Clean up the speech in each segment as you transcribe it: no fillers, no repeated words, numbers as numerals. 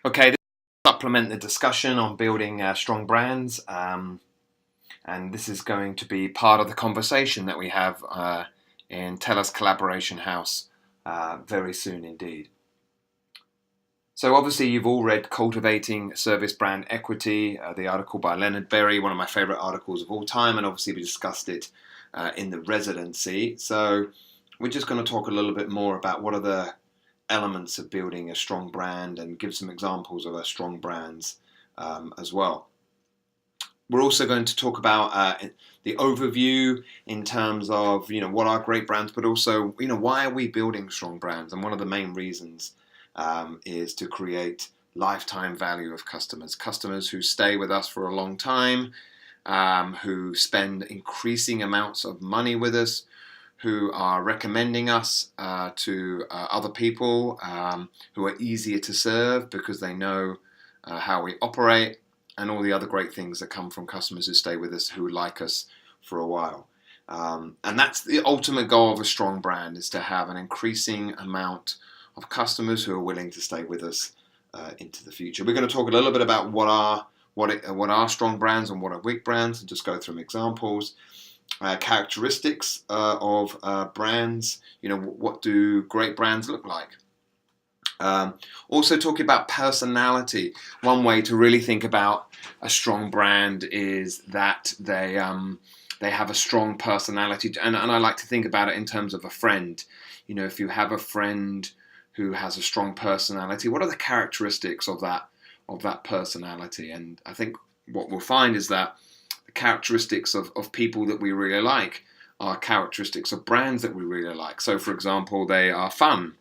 Okay, this will supplement the discussion on building strong brands, and this is going to be part of the conversation that we have in TELUS Collaboration House very soon indeed. So obviously you've all read Cultivating Service Brand Equity, the article by Leonard Berry, one of my favorite articles of all time, and obviously we discussed it in the residency. So we're just going to talk a little bit more about what are the elements of building a strong brand and give some examples of our strong brands as well. We're also going to talk about the overview in terms of what are great brands, but also why are we building strong brands? And one of the main reasons is to create lifetime value of customers who stay with us for a long time, who spend increasing amounts of money with us, who are recommending us to other people, who are easier to serve because they know how we operate, and all the other great things that come from customers who stay with us, who like us for a while. And that's the ultimate goal of a strong brand, is to have an increasing amount of customers who are willing to stay with us into the future. We're going to talk a little bit about what are strong brands and what are weak brands, and just go through some examples. Characteristics of brands. What do great brands look like? Also talking about personality. One way to really think about a strong brand is that they have a strong personality, and I like to think about it in terms of a friend. If you have a friend who has a strong personality, what are the characteristics of that personality? And I think what we'll find is that the characteristics of people that we really like are characteristics of brands that we really like. So, for example, they are fun,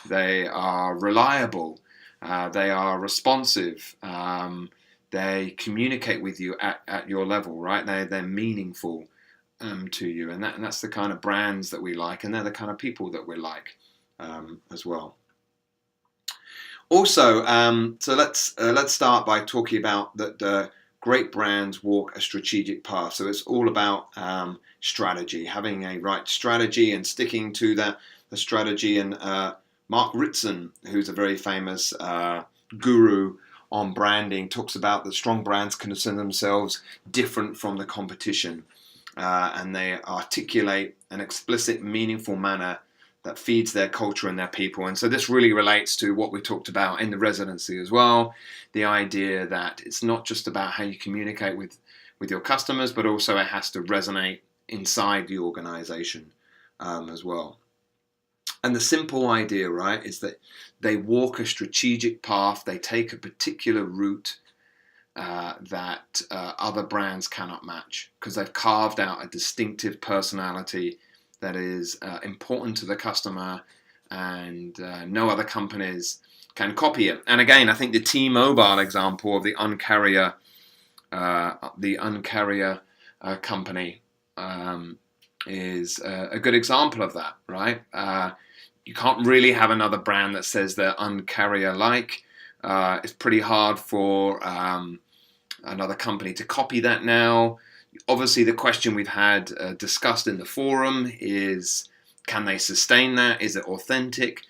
they are reliable, they are responsive, they communicate with you at your level, right? They're meaningful to you, and that's the kind of brands that we like, and they're the kind of people that we like as well. Also, so let's start by talking about that. Great brands walk a strategic path. So it's all about strategy, having a right strategy and sticking to the strategy. And Mark Ritson, who's a very famous guru on branding, talks about that strong brands consider themselves different from the competition, and they articulate an explicit, meaningful manner that feeds their culture and their people. And so this really relates to what we talked about in the residency as well, the idea that it's not just about how you communicate with your customers, but also it has to resonate inside the organization as well. And the simple idea, right, is that they walk a strategic path, they take a particular route that other brands cannot match, because they've carved out a distinctive personality that is important to the customer, and no other companies can copy it. And again, I think the T-Mobile example of the Uncarrier company is a good example of that, right? You can't really have another brand that says they're Uncarrier-like. It's pretty hard for another company to copy that now. Obviously, the question we've had discussed in the forum is, can they sustain that? Is it authentic?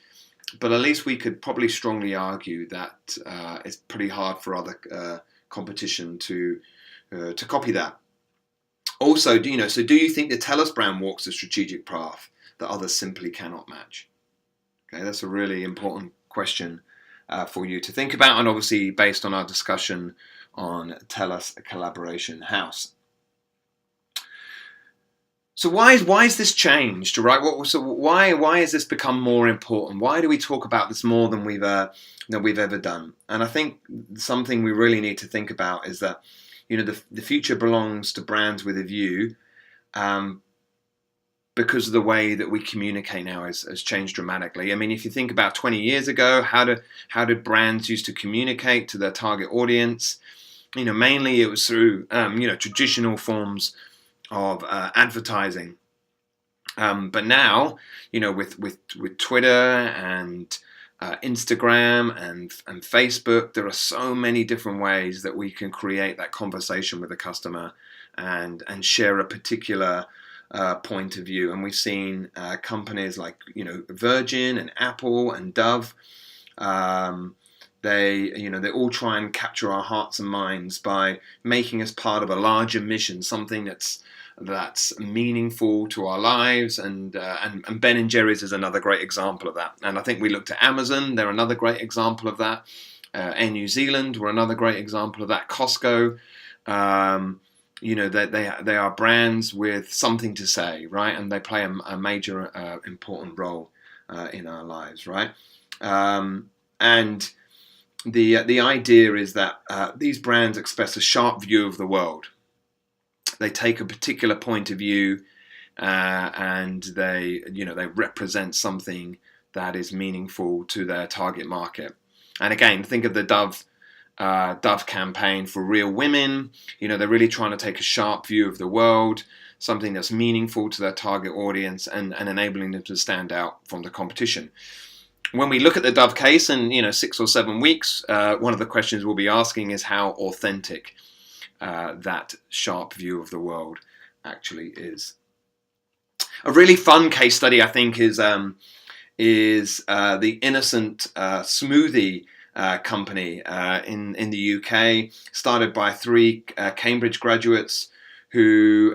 But at least we could probably strongly argue that it's pretty hard for other competition to copy that. Also, do you think the TELUS brand walks a strategic path that others simply cannot match? Okay, that's a really important question for you to think about, and obviously based on our discussion on TELUS Collaboration House. So why is this changed, right? Why has this become more important? Why do we talk about this more than we've ever done? And I think something we really need to think about is that the future belongs to brands with a view, because of the way that we communicate now has changed dramatically. I mean, if you think about 20 years ago, how did brands used to communicate to their target audience? Mainly it was through traditional forms of advertising, but now with Twitter and Instagram and Facebook, there are so many different ways that we can create that conversation with a customer and share a particular point of view. And we've seen companies like Virgin and Apple and Dove They all try and capture our hearts and minds by making us part of a larger mission, something that's meaningful to our lives. And Ben and Jerry's is another great example of that. And I think we looked at Amazon; they're another great example of that. Air New Zealand were another great example of that. Costco. They are brands with something to say, right? And they play a major, important role in our lives, right? And the idea is that these brands express a sharp view of the world. They take a particular point of view, and they represent something that is meaningful to their target market. And again, think of the Dove campaign for Real Women. They're really trying to take a sharp view of the world, something that's meaningful to their target audience, and enabling them to stand out from the competition. When we look at the Dove case in 6 or 7 weeks, one of the questions we'll be asking is how authentic that sharp view of the world actually is. A really fun case study, I think, is the Innocent smoothie company in the UK, started by 3 Cambridge graduates who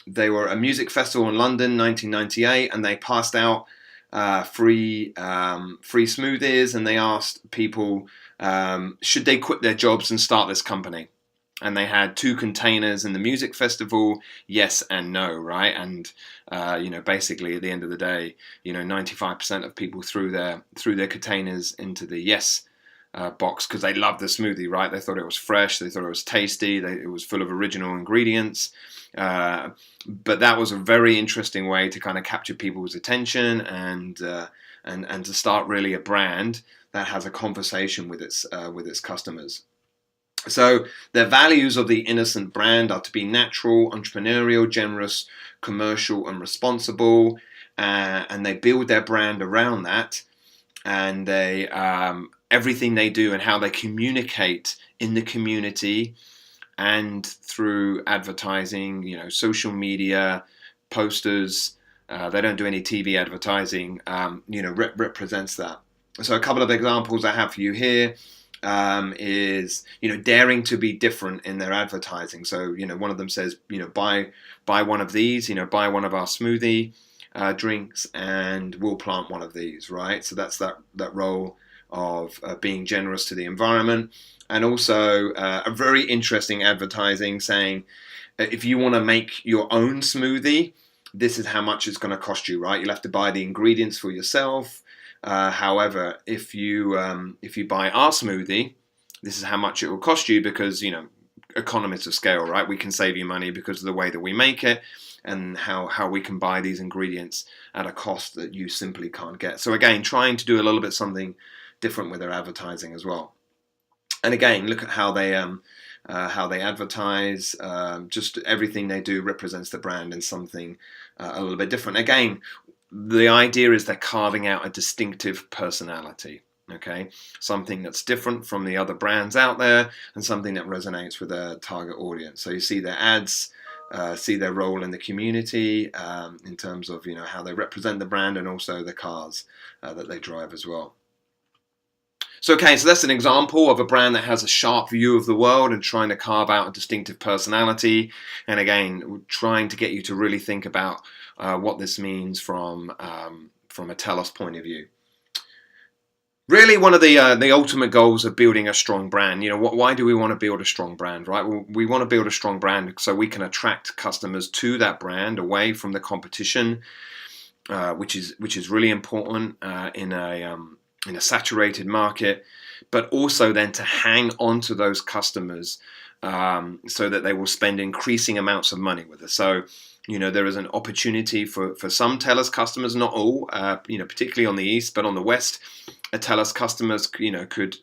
they were at a music festival in London, 1998, and they passed out free smoothies, and they asked people should they quit their jobs and start this company. And they had 2 containers in the music festival, yes and no, right? And basically at the end of the day, 95% of people threw their containers into the yes box because they loved the smoothie, right? They thought it was fresh, they thought it was tasty, it was full of original ingredients. But that was a very interesting way to kind of capture people's attention and to start really a brand that has a conversation with its customers. So the values of the Innocent brand are to be natural, entrepreneurial, generous, commercial, and responsible, and they build their brand around that. And they everything they do and how they communicate in the community and through advertising, social media, posters. They don't do any TV advertising. Represents that. So a couple of examples I have for you here. Is daring to be different in their advertising. So one of them says buy one of these, buy one of our smoothie drinks, and we'll plant one of these, right? So that's that role of being generous to the environment, and also a very interesting advertising saying if you want to make your own smoothie, this is how much it's going to cost you, right? You'll have to buy the ingredients for yourself. However, if you buy our smoothie, this is how much it will cost you because, economies of scale, right? We can save you money because of the way that we make it and how we can buy these ingredients at a cost that you simply can't get. So again, trying to do a little bit something different with their advertising as well. And again, look at how they advertise. Just everything they do represents the brand in something a little bit different. Again, the idea is they're carving out a distinctive personality, okay? Something that's different from the other brands out there and something that resonates with their target audience. So you see their ads, see their role in the community in terms of, how they represent the brand and also the cars that they drive as well. So that's an example of a brand that has a sharp view of the world and trying to carve out a distinctive personality. And again, trying to get you to really think about what this means from a Telos point of view. Really, one of the ultimate goals of building a strong brand. Why do we want to build a strong brand, right? Well, we want to build a strong brand so we can attract customers to that brand away from the competition, which is really important in a saturated market, but also then to hang on to those customers so that they will spend increasing amounts of money with us. So, there is an opportunity for some Telos customers, not all, particularly on the East, but on the West, Telos customers, could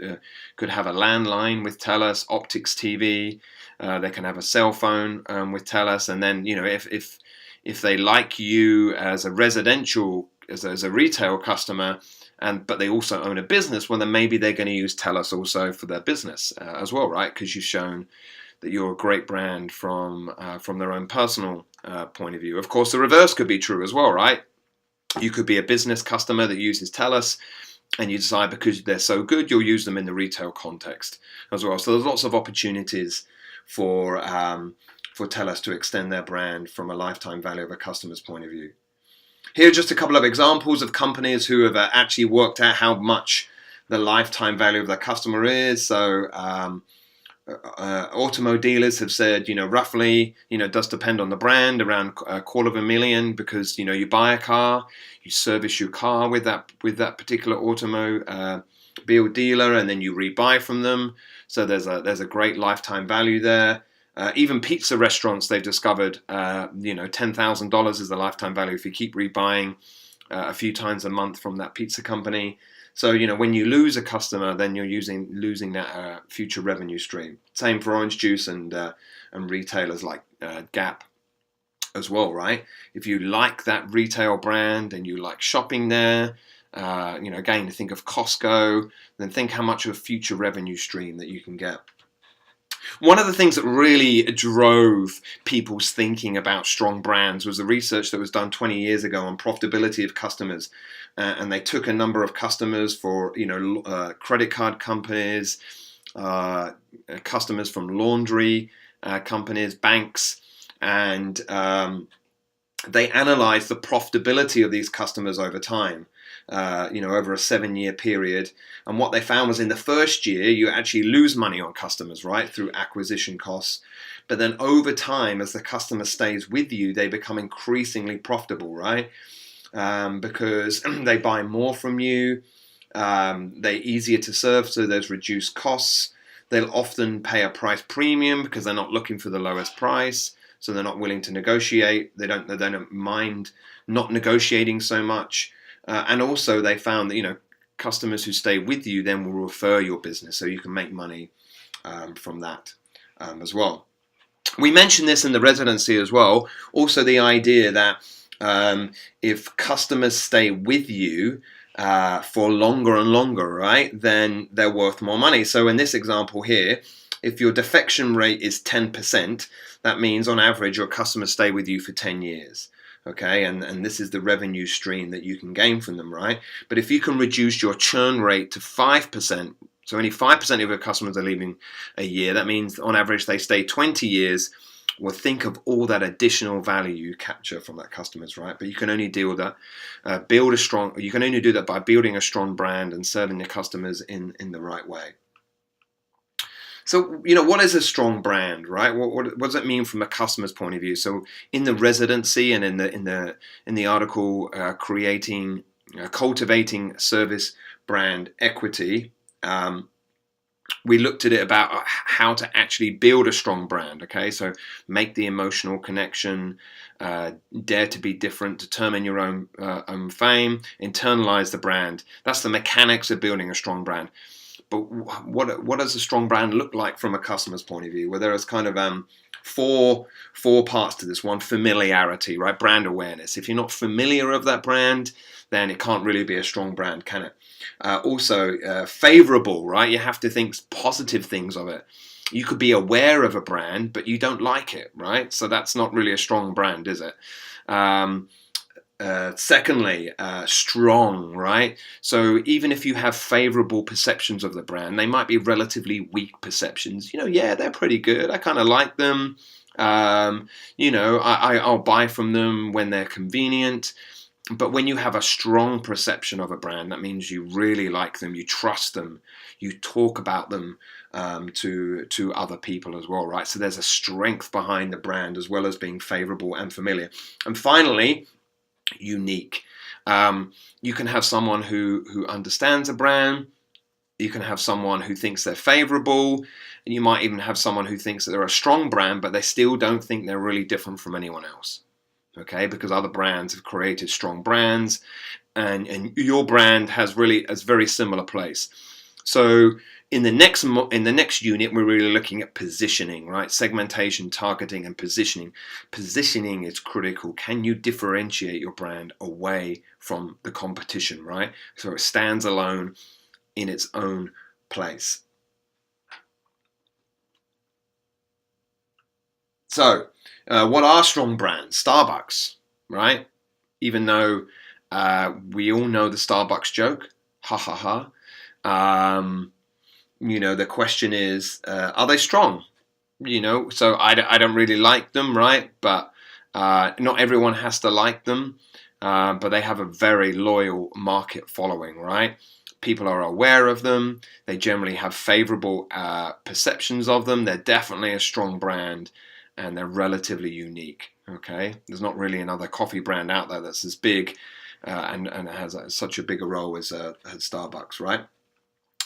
have a landline with Telos, Optics TV, they can have a cell phone with Telos, and then, if they like you as a residential, as a retail customer, but they also own a business, well, then maybe they're going to use Telos also for their business as well, right? Because you've shown that you're a great brand from their own personal point of view. Of course, the reverse could be true as well, right? You could be a business customer that uses Telos, and you decide because they're so good, you'll use them in the retail context as well. So there's lots of opportunities for Tellus to extend their brand from a lifetime value of a customer's point of view. Here are just a couple of examples of companies who have actually worked out how much the lifetime value of their customer is. So automo dealers have said, roughly, it does depend on the brand, around $250,000, because, you buy a car, you service your car with that particular automo dealer, and then you rebuy from them. So there's a great lifetime value there. Even pizza restaurants, they've discovered, $10,000 is the lifetime value if you keep rebuying a few times a month from that pizza company. So, when you lose a customer, then you're losing that future revenue stream. Same for orange juice and retailers like Gap as well, right? If you like that retail brand and you like shopping there, again, think of Costco, then think how much of a future revenue stream that you can get. One of the things that really drove people's thinking about strong brands was the research that was done 20 years ago on profitability of customers. And they took a number of customers for, credit card companies, customers from laundry companies, banks, and they analyzed the profitability of these customers over time. Over a 7-year period. And what they found was in the first year, you actually lose money on customers, right, through acquisition costs. But then over time, as the customer stays with you, they become increasingly profitable, right? Because they buy more from you, they're easier to serve, so there's reduced costs. They'll often pay a price premium because they're not looking for the lowest price, so they're not willing to negotiate. They don't mind not negotiating so much. And also they found that, customers who stay with you then will refer your business, so you can make money from that as well. We mentioned this in the residency as well. Also the idea that if customers stay with you for longer and longer, right, then they're worth more money. So in this example here, if your defection rate is 10%, that means on average your customers stay with you for 10 years. Okay, and this is the revenue stream that you can gain from them, right? But if you can reduce your churn rate to 5%, so only 5% of your customers are leaving a year, that means on average they stay 20 years. Well, think of all that additional value you capture from that customers, right? But you can only deal with that, you can only do that by building a strong brand and serving your customers in the right way. So, what is a strong brand, right? What does it mean from a customer's point of view? So, in the residency and in the article, cultivating service brand equity, we looked at it about how to actually build a strong brand. Okay, so make the emotional connection, dare to be different, determine your own fame, internalize the brand. That's the mechanics of building a strong brand. But what does a strong brand look like from a customer's point of view? Well, there is kind of four parts to this. One, familiarity, right? Brand awareness. If you're not familiar of that brand, then it can't really be a strong brand, can it? Also, favorable, right? You have to think positive things of it. You could be aware of a brand, but you don't like it, right? So that's not really a strong brand, is it? Secondly, strong, right? So even if you have favorable perceptions of the brand, they might be relatively weak perceptions. Yeah, they're pretty good. I kind of like them. I'll buy from them when they're convenient. But when you have a strong perception of a brand, that means you really like them, you trust them, you talk about them to other people as well, right? So there's a strength behind the brand as well as being favorable and familiar. And finally, unique. You can have someone who understands a brand. You can have someone who thinks they're favorable, and you might even have someone who thinks that they're a strong brand, but they still don't think they're really different from anyone else. Okay, because other brands have created strong brands, and your brand has very similar place. So in the next unit, we're really looking at positioning, right? Segmentation, targeting, and positioning. Positioning is critical. Can you differentiate your brand away from the competition, right? So it stands alone in its own place. So, what are strong brands? Starbucks, right? Even though we all know the Starbucks joke, Ha ha ha. The question is, are they strong? So I don't really like them, right? But not everyone has to like them, but they have a very loyal market following, right? People are aware of them. They generally have favorable perceptions of them. They're definitely a strong brand, and they're relatively unique. Okay, there's not really another coffee brand out there that's as big and has such a bigger role as Starbucks, right?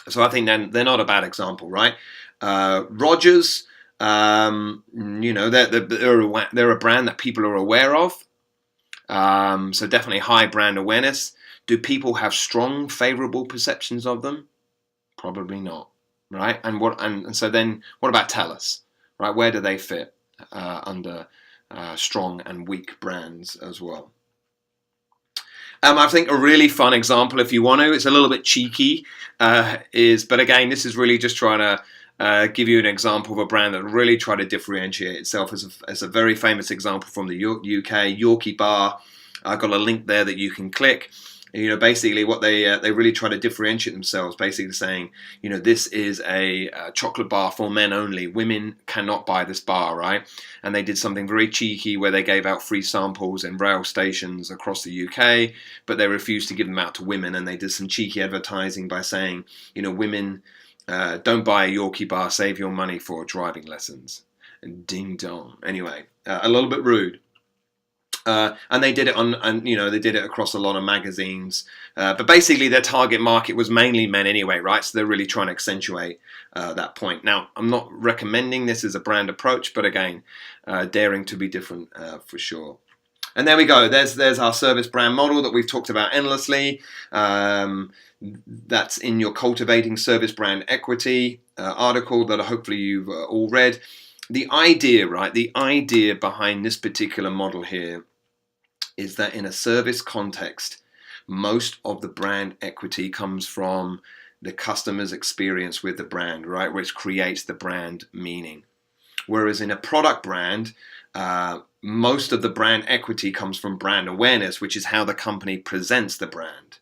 So I think they're not a bad example, right? Rogers, they're a brand that people are aware of. So definitely high brand awareness. Do people have strong, favorable perceptions of them? Probably not, right? And so then what about Tellus, right? Where do they fit under strong and weak brands as well? I think a really fun example, if you want to, it's a little bit cheeky, but again, this is really just trying to give you an example of a brand that really tried to differentiate itself as a very famous example from the UK, Yorkie Bar. I've got a link there that you can click. Basically what they really try to differentiate themselves, basically saying, this is a chocolate bar for men only. Women cannot buy this bar, right? And they did something very cheeky where they gave out free samples in rail stations across the UK, but they refused to give them out to women, and they did some cheeky advertising by saying, women don't buy a Yorkie bar, save your money for driving lessons. And ding dong. Anyway, a little bit rude. And they did it they did it across a lot of magazines. But basically, their target market was mainly men anyway, right? So they're really trying to accentuate that point. Now, I'm not recommending this as a brand approach, but again, daring to be different for sure. And there we go. There's our service brand model that we've talked about endlessly. That's in your Cultivating Service Brand Equity article that hopefully you've all read. The idea, right? The idea behind this particular model here is that in a service context, most of the brand equity comes from the customer's experience with the brand, right? Which creates the brand meaning. Whereas in a product brand, most of the brand equity comes from brand awareness, which is how the company presents the brand.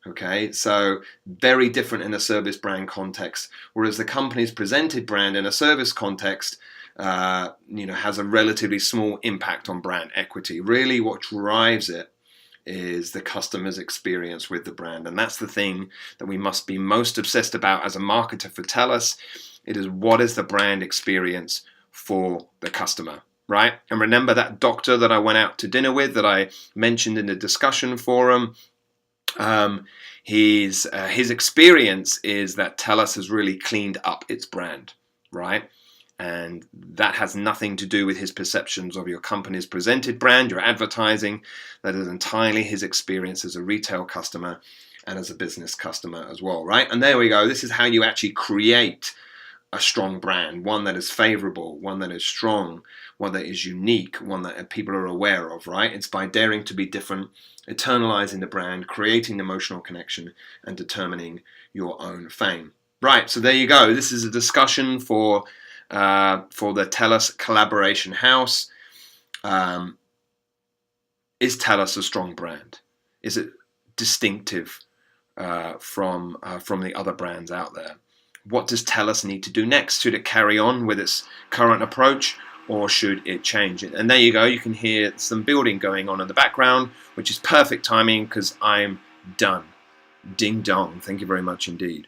Okay, so very different in a service brand context. Whereas the company's presented brand in a service context has a relatively small impact on brand equity. Really what drives it is the customer's experience with the brand. And that's the thing that we must be most obsessed about as a marketer for Tellus. It is, what is the brand experience for the customer, right? And remember that doctor that I went out to dinner with that I mentioned in the discussion forum, his experience is that Tellus has really cleaned up its brand, right? And that has nothing to do with his perceptions of your company's presented brand, your advertising. That is entirely his experience as a retail customer and as a business customer as well, right? And there we go. This is how you actually create a strong brand, one that is favorable, one that is strong, one that is unique, one that people are aware of, right? It's by daring to be different, eternalizing the brand, creating emotional connection, and determining your own fame. Right, so there you go. This is a discussion for the Tellus Collaboration House. Is Tellus a strong brand? Is it distinctive from the other brands out there? What does Tellus need to do next? Should it carry on with its current approach, or should it change it? And there you go. You can hear some building going on in the background, which is perfect timing because I'm done. Ding dong. Thank you very much indeed.